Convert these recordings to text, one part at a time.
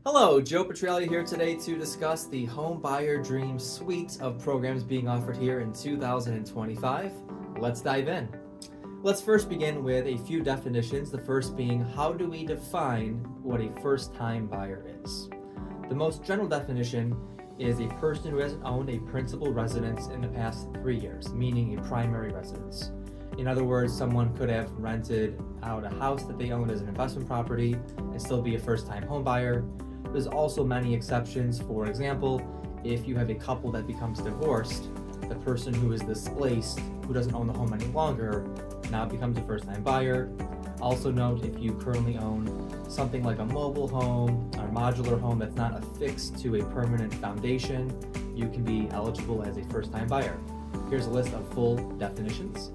Hello, JRPetralia here today to discuss the Homebuyer Dream Suite of programs being offered here in 2025. Let's dive in. Let's first begin with a few definitions, the first being how do we define what a first-time buyer is? The most general definition is a person who hasn't owned a principal residence in the past 3 years, meaning a primary residence. In other words, someone could have rented out a house that they owned as an investment property and still be a first-time home buyer. There's also many exceptions. For example, if you have a couple that becomes divorced, the person who is displaced, who doesn't own the home any longer, now becomes a first-time buyer. Also note, if you currently own something like a mobile home or modular home that's not affixed to a permanent foundation, you can be eligible as a first-time buyer. Here's a list of full definitions.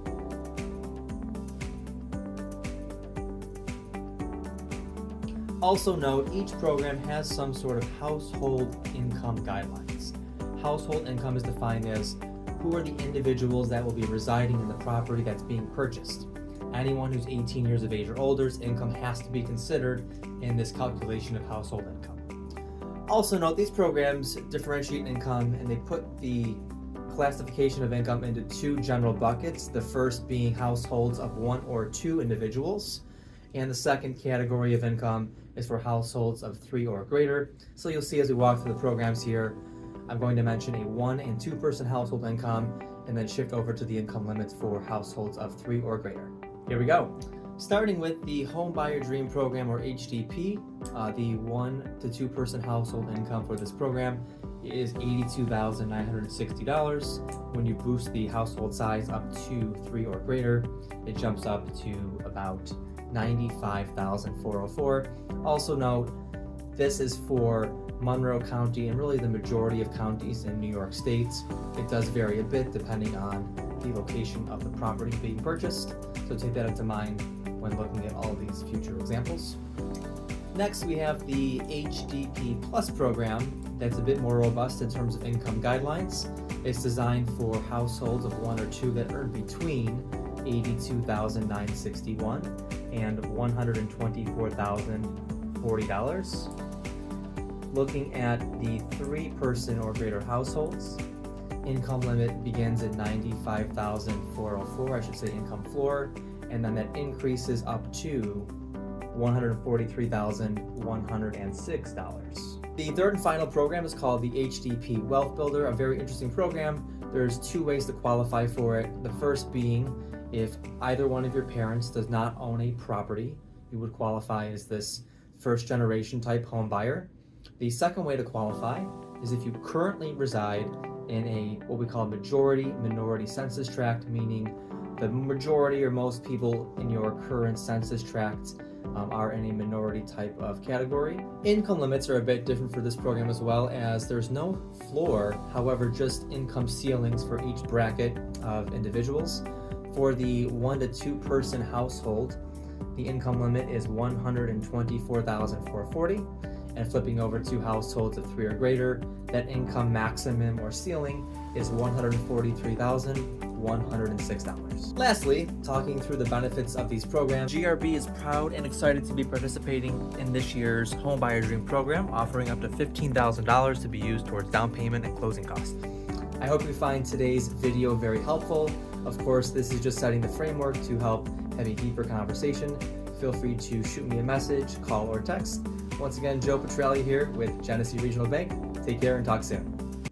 Also note, each program has some sort of household income guidelines. Household income is defined as who are the individuals that will be residing in the property that's being purchased. Anyone who's 18 years of age or older's income has to be considered in this calculation of household income. Also note, these programs differentiate income and they put the classification of income into two general buckets, the first being households of one or two individuals, and the second category of income is for households of 3 or greater. So you'll see as we walk through the programs here, I'm going to mention a 1 and 2 person household income and then shift over to the income limits for households of 3 or greater. Here we go. Starting with the Homebuyer Dream Program or HDP, the 1 to 2 person household income for this program is $82,960. When you boost the household size up to 3 or greater, it jumps up to about $95,404. Also note, this is for Monroe County and really the majority of counties in New York State. It does vary a bit depending on the location of the property being purchased, so take that into mind when looking at all these future examples. Next, we have the HDP Plus program that's a bit more robust in terms of income guidelines. It's designed for households of 1 or 2 that earn between $82,961 and $124,040. Looking at the 3 person or greater households, income limit begins at $95,404, I should say income floor, and then that increases up to $143,106. The third and final program is called the HDP Wealth Builder, a very interesting program. There's 2 ways to qualify for it. The first being if either one of your parents does not own a property, you would qualify as this first generation type home buyer. The second way to qualify is if you currently reside in a what we call a majority minority census tract, meaning the majority or most people in your current census tract are in a minority type of category. Income limits are a bit different for this program as well, as there's no floor, however just income ceilings for each bracket of individuals. For the 1 to 2 person household, the income limit is $124,440, and flipping over to households of 3 or greater, that income maximum or ceiling is $143,106. Lastly, talking through the benefits of these programs, GRB is proud and excited to be participating in this year's Homebuyer Dream Program, offering up to $15,000 to be used towards down payment and closing costs. I hope you find today's video very helpful. Of course, this is just setting the framework to help have a deeper conversation. Feel free to shoot me a message, call, or text. Once again, JRPetralia here with Genesee Regional Bank. Take care and talk soon.